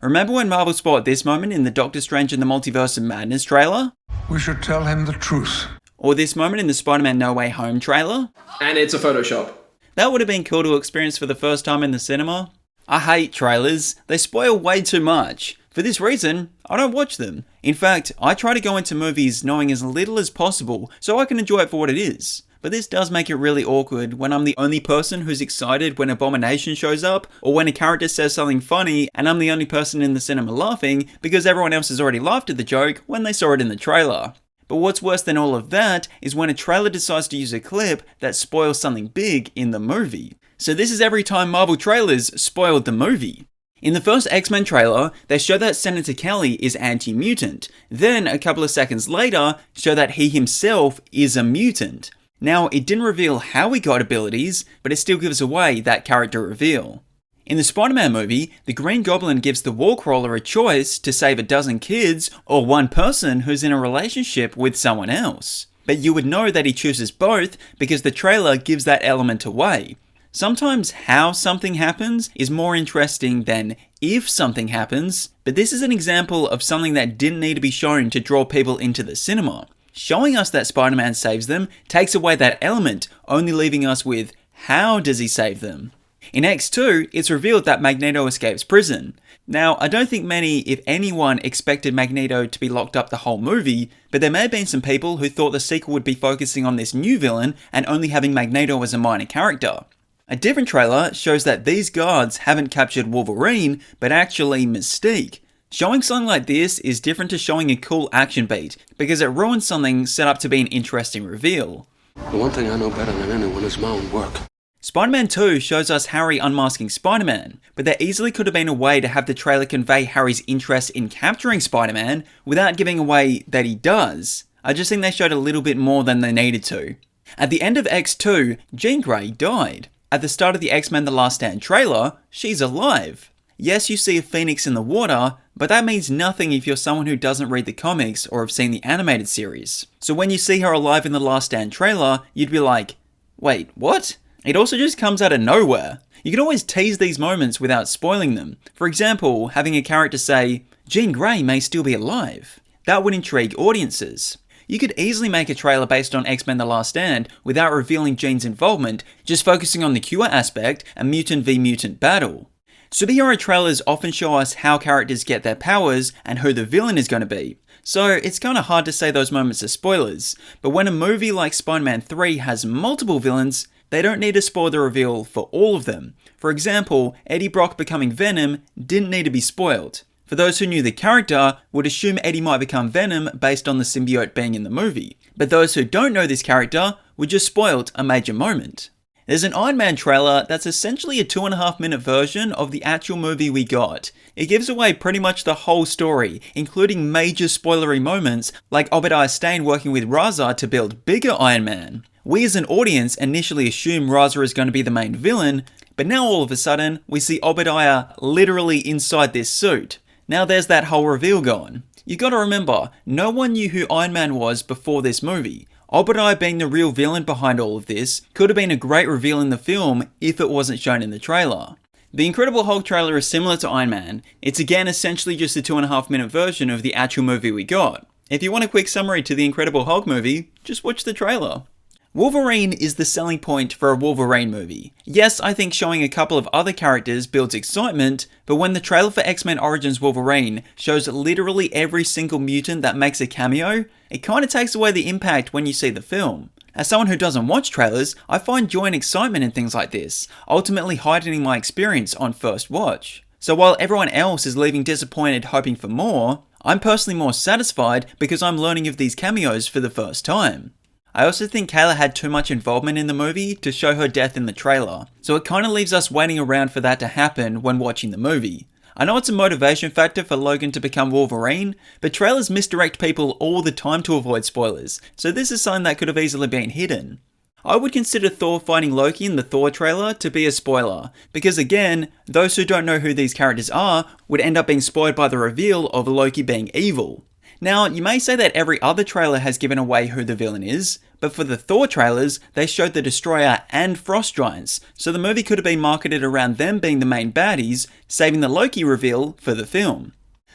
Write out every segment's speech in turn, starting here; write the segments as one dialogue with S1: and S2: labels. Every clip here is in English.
S1: Remember when Marvel spotted this moment in the Doctor Strange and the Multiverse of Madness trailer?
S2: We should tell him the truth.
S1: Or this moment in the Spider-Man No Way Home trailer?
S3: And it's a Photoshop.
S1: That would have been cool to experience for the first time in the cinema. I hate trailers. They spoil way too much. For this reason, I don't watch them. In fact, I try to go into movies knowing as little as possible so I can enjoy it for what it is. But this does make it really awkward when I'm the only person who's excited when Abomination shows up, or when a character says something funny and I'm the only person in the cinema laughing because everyone else has already laughed at the joke when they saw it in the trailer. But what's worse than all of that is when a trailer decides to use a clip that spoils something big in the movie. So this is every time Marvel trailers spoiled the movie. In the first X-Men trailer, they show that Senator Kelly is anti-mutant. Then, a couple of seconds later, show that he himself is a mutant. Now, it didn't reveal how he got abilities, but it still gives away that character reveal. In the Spider-Man movie, the Green Goblin gives the Wallcrawler a choice to save a dozen kids or one person who's in a relationship with someone else. But you would know that he chooses both because the trailer gives that element away. Sometimes how something happens is more interesting than if something happens, but this is an example of something that didn't need to be shown to draw people into the cinema. Showing us that Spider-Man saves them takes away that element, only leaving us with, how does he save them? In X2, it's revealed that Magneto escapes prison. Now, I don't think many, if anyone, expected Magneto to be locked up the whole movie, but there may have been some people who thought the sequel would be focusing on this new villain and only having Magneto as a minor character. A different trailer shows that these guards haven't captured Wolverine, but actually Mystique. Showing something like this is different to showing a cool action beat, because it ruins something set up to be an interesting reveal.
S4: The one thing I know better than anyone is my own work.
S1: Spider-Man 2 shows us Harry unmasking Spider-Man, but there easily could have been a way to have the trailer convey Harry's interest in capturing Spider-Man without giving away that he does. I just think they showed a little bit more than they needed to. At the end of X2, Jean Grey died. At the start of the X-Men The Last Stand trailer, she's alive. Yes, you see a phoenix in the water, but that means nothing if you're someone who doesn't read the comics or have seen the animated series. So when you see her alive in the Last Stand trailer, you'd be like, wait, what? It also just comes out of nowhere. You can always tease these moments without spoiling them. For example, having a character say, Jean Grey may still be alive. That would intrigue audiences. You could easily make a trailer based on X-Men The Last Stand without revealing Jean's involvement, just focusing on the cure aspect and mutant v mutant battle. Superhero trailers often show us how characters get their powers and who the villain is going to be. So it's kind of hard to say those moments are spoilers, but when a movie like Spider-Man 3 has multiple villains, they don't need to spoil the reveal for all of them. For example, Eddie Brock becoming Venom didn't need to be spoiled. For those who knew the character, would assume Eddie might become Venom based on the symbiote being in the movie. But those who don't know this character were just spoiled a major moment. There's an Iron Man trailer that's essentially a 2.5 minute version of the actual movie we got. It gives away pretty much the whole story, including major spoilery moments like Obadiah Stane working with Raza to build bigger Iron Man. We as an audience initially assume Raza is going to be the main villain, but now all of a sudden we see Obadiah literally inside this suit. Now there's that whole reveal gone. You gotta remember, no one knew who Iron Man was before this movie. Obadiah being the real villain behind all of this could have been a great reveal in the film if it wasn't shown in the trailer. The Incredible Hulk trailer is similar to Iron Man. It's again essentially just a 2.5 minute version of the actual movie we got. If you want a quick summary to the Incredible Hulk movie, just watch the trailer. Wolverine is the selling point for a Wolverine movie. Yes, I think showing a couple of other characters builds excitement, but when the trailer for X-Men Origins Wolverine shows literally every single mutant that makes a cameo, it kinda takes away the impact when you see the film. As someone who doesn't watch trailers, I find joy and excitement in things like this, ultimately heightening my experience on first watch. So while everyone else is leaving disappointed hoping for more, I'm personally more satisfied because I'm learning of these cameos for the first time. I also think Kayla had too much involvement in the movie to show her death in the trailer, so it kinda leaves us waiting around for that to happen when watching the movie. I know it's a motivation factor for Logan to become Wolverine, but trailers misdirect people all the time to avoid spoilers, so this is something that could have easily been hidden. I would consider Thor fighting Loki in the Thor trailer to be a spoiler, because again, those who don't know who these characters are would end up being spoiled by the reveal of Loki being evil. Now, you may say that every other trailer has given away who the villain is, but for the Thor trailers, they showed the Destroyer and Frost Giants, so the movie could have been marketed around them being the main baddies, saving the Loki reveal for the film.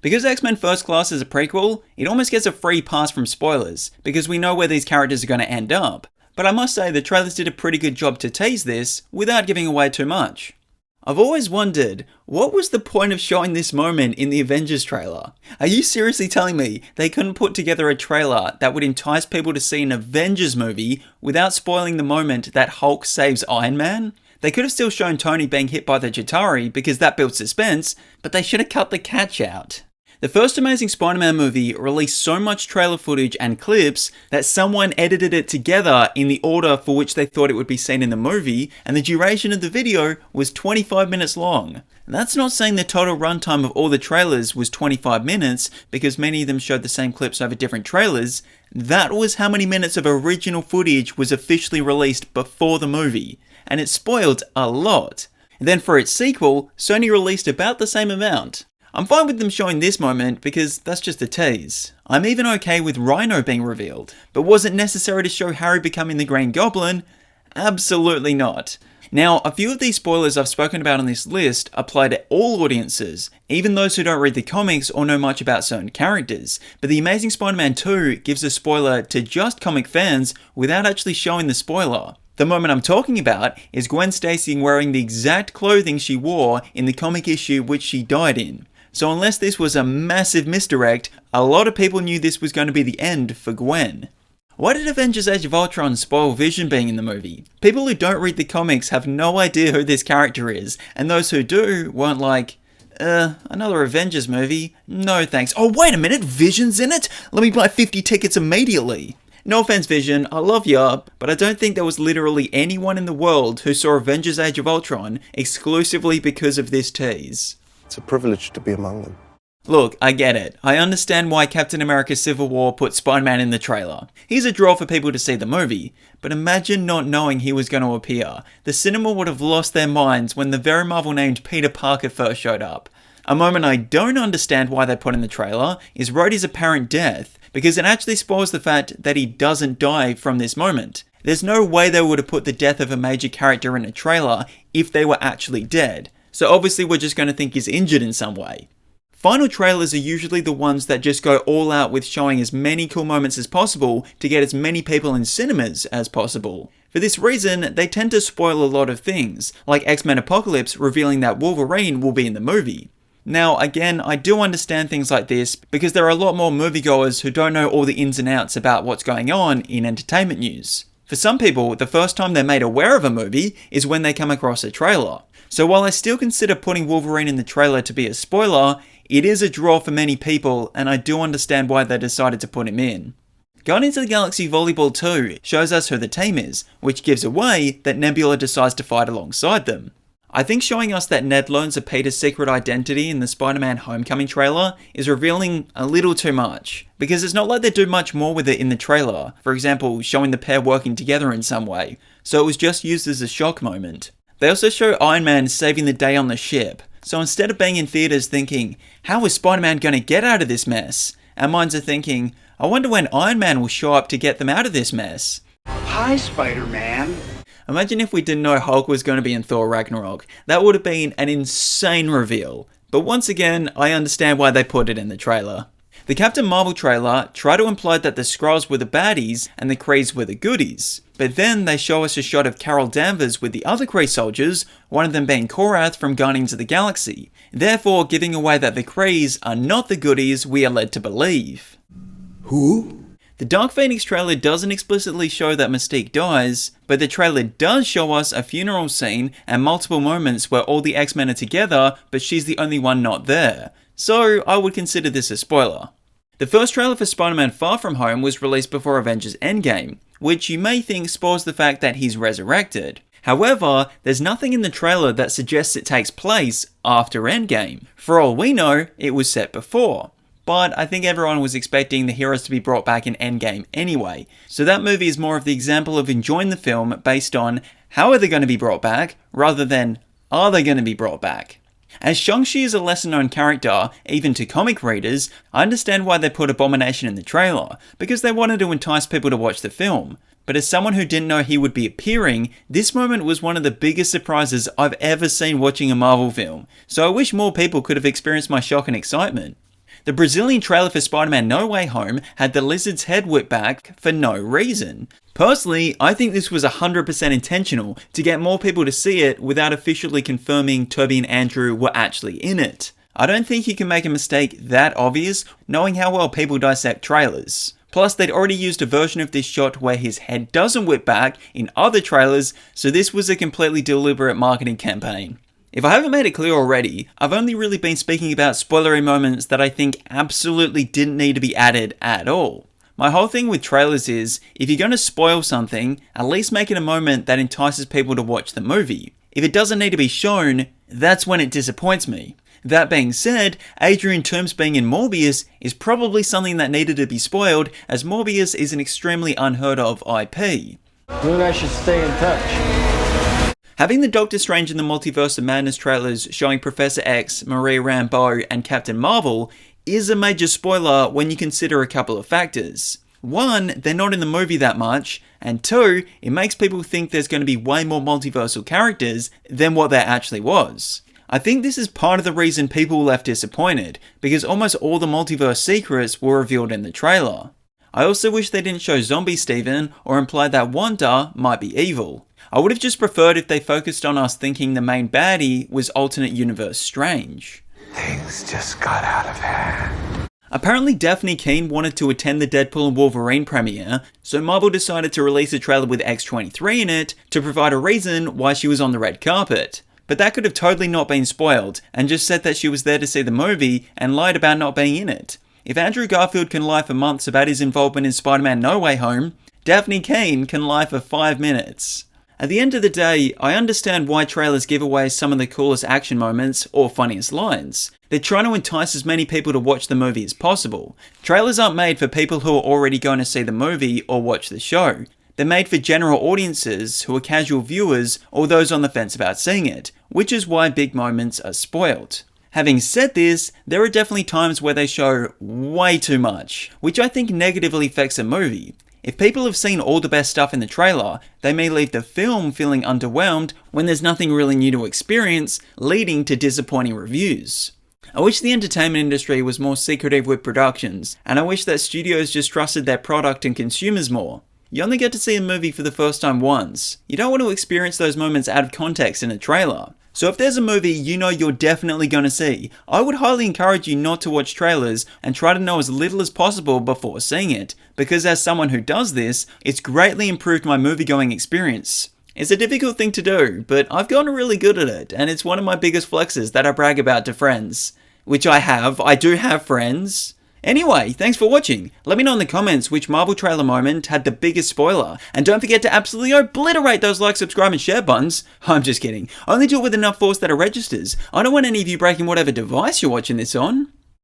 S1: Because X-Men First Class is a prequel, it almost gets a free pass from spoilers, because we know where these characters are going to end up. But I must say the trailers did a pretty good job to tease this, without giving away too much. I've always wondered, what was the point of showing this moment in the Avengers trailer? Are you seriously telling me they couldn't put together a trailer that would entice people to see an Avengers movie without spoiling the moment that Hulk saves Iron Man? They could have still shown Tony being hit by the Chitauri because that built suspense, but they should have cut the catch out. The first Amazing Spider-Man movie released so much trailer footage and clips that someone edited it together in the order for which they thought it would be seen in the movie, and the duration of the video was 25 minutes long. That's not saying the total runtime of all the trailers was 25 minutes, because many of them showed the same clips over different trailers. That was how many minutes of original footage was officially released before the movie, and it spoiled a lot. And then for its sequel, Sony released about the same amount. I'm fine with them showing this moment because that's just a tease. I'm even okay with Rhino being revealed, but was it necessary to show Harry becoming the Green Goblin? Absolutely not. Now, a few of these spoilers I've spoken about on this list apply to all audiences, even those who don't read the comics or know much about certain characters, but The Amazing Spider-Man 2 gives a spoiler to just comic fans without actually showing the spoiler. The moment I'm talking about is Gwen Stacy wearing the exact clothing she wore in the comic issue which she died in. So unless this was a massive misdirect, a lot of people knew this was going to be the end for Gwen. Why did Avengers Age of Ultron spoil Vision being in the movie? People who don't read the comics have no idea who this character is, and those who do weren't like, another Avengers movie? No thanks. Oh wait a minute, Vision's in it? Let me buy 50 tickets immediately. No offense Vision, I love ya, but I don't think there was literally anyone in the world who saw Avengers Age of Ultron exclusively because of this tease.
S3: It's a privilege to be among them.
S1: Look, I get it. I understand why Captain America Civil War put Spider-Man in the trailer. He's a draw for people to see the movie, but imagine not knowing he was going to appear. The cinema would have lost their minds when the very Marvel named Peter Parker first showed up. A moment I don't understand why they put in the trailer is Rhodey's apparent death, because it actually spoils the fact that he doesn't die from this moment. There's no way they would have put the death of a major character in a trailer if they were actually dead. So obviously we're just going to think he's injured in some way. Final trailers are usually the ones that just go all out with showing as many cool moments as possible to get as many people in cinemas as possible. For this reason, they tend to spoil a lot of things, like X-Men Apocalypse revealing that Wolverine will be in the movie. Now again, I do understand things like this because there are a lot more moviegoers who don't know all the ins and outs about what's going on in entertainment news. For some people, the first time they're made aware of a movie is when they come across a trailer. So while I still consider putting Wolverine in the trailer to be a spoiler, it is a draw for many people, and I do understand why they decided to put him in. Guardians of the Galaxy Volleyball 2 shows us who the team is, which gives away that Nebula decides to fight alongside them. I think showing us that Ned learns of Peter's secret identity in the Spider-Man Homecoming trailer is revealing a little too much, because it's not like they do much more with it in the trailer, for example showing the pair working together in some way, so it was just used as a shock moment. They also show Iron Man saving the day on the ship, so instead of being in theaters thinking, how is Spider-Man going to get out of this mess? Our minds are thinking, I wonder when Iron Man will show up to get them out of this mess.
S5: Hi, Spider-Man.
S1: Imagine if we didn't know Hulk was going to be in Thor Ragnarok. That would have been an insane reveal. But once again, I understand why they put it in the trailer. The Captain Marvel trailer tried to imply that the Skrulls were the baddies and the Krees were the goodies. But then they show us a shot of Carol Danvers with the other Kree soldiers, one of them being Korath from Guardians of the Galaxy, therefore giving away that the Krees are not the goodies we are led to believe.
S3: Who?
S1: The Dark Phoenix trailer doesn't explicitly show that Mystique dies, but the trailer does show us a funeral scene and multiple moments where all the X-Men are together, but she's the only one not there. So I would consider this a spoiler. The first trailer for Spider-Man Far From Home was released before Avengers Endgame, which you may think spoils the fact that he's resurrected. However, there's nothing in the trailer that suggests it takes place after Endgame. For all we know, it was set before. But I think everyone was expecting the heroes to be brought back in Endgame anyway, so that movie is more of the example of enjoying the film based on how are they going to be brought back, rather than are they going to be brought back. As Shang-Chi is a lesser known character, even to comic readers, I understand why they put Abomination in the trailer, because they wanted to entice people to watch the film. But as someone who didn't know he would be appearing, this moment was one of the biggest surprises I've ever seen watching a Marvel film, so I wish more people could have experienced my shock and excitement. The Brazilian trailer for Spider-Man No Way Home had the lizard's head whipped back for no reason. Personally, I think this was 100% intentional to get more people to see it without officially confirming Tobey and Andrew were actually in it. I don't think you can make a mistake that obvious knowing how well people dissect trailers. Plus, they'd already used a version of this shot where his head doesn't whip back in other trailers, so this was a completely deliberate marketing campaign. If I haven't made it clear already, I've only really been speaking about spoilery moments that I think absolutely didn't need to be added at all. My whole thing with trailers is, if you're going to spoil something, at least make it a moment that entices people to watch the movie. If it doesn't need to be shown, that's when it disappoints me. That being said, Adrian Toomes being in Morbius is probably something that needed to be spoiled, as Morbius is an extremely unheard of IP.
S6: Maybe I should stay in touch.
S1: Having the Doctor Strange in the Multiverse of Madness trailers showing Professor X, Maria Rambeau, and Captain Marvel is a major spoiler when you consider a couple of factors. One, they're not in the movie that much, and two, it makes people think there's going to be way more multiversal characters than what there actually was. I think this is part of the reason people left disappointed, because almost all the multiverse secrets were revealed in the trailer. I also wish they didn't show Zombie Steven or imply that Wanda might be evil. I would have just preferred if they focused on us thinking the main baddie was alternate universe Strange.
S2: Things just got out of hand.
S1: Apparently Daphne Keane wanted to attend the Deadpool and Wolverine premiere, so Marvel decided to release a trailer with X-23 in it to provide a reason why she was on the red carpet. But that could have totally not been spoiled, and just said that she was there to see the movie and lied about not being in it. If Andrew Garfield can lie for months about his involvement in Spider-Man No Way Home, Daphne Keane can lie for 5 minutes. At the end of the day, I understand why trailers give away some of the coolest action moments or funniest lines. They're trying to entice as many people to watch the movie as possible. Trailers aren't made for people who are already going to see the movie or watch the show. They're made for general audiences who are casual viewers or those on the fence about seeing it, which is why big moments are spoiled. Having said this, there are definitely times where they show way too much, which I think negatively affects a movie. If people have seen all the best stuff in the trailer, they may leave the film feeling underwhelmed when there's nothing really new to experience, leading to disappointing reviews. I wish the entertainment industry was more secretive with productions, and I wish that studios just trusted their product and consumers more. You only get to see a movie for the first time once. You don't want to experience those moments out of context in a trailer. So if there's a movie you know you're definitely going to see, I would highly encourage you not to watch trailers and try to know as little as possible before seeing it, because as someone who does this, it's greatly improved my movie-going experience. It's a difficult thing to do, but I've gotten really good at it, and it's one of my biggest flexes that I brag about to friends. Which I do have friends. Anyway, thanks for watching. Let me know in the comments which Marvel trailer moment had the biggest spoiler. And don't forget to absolutely obliterate those like, subscribe, and share buttons. I'm just kidding. Only do it with enough force that it registers. I don't want any of you breaking whatever device you're watching this on.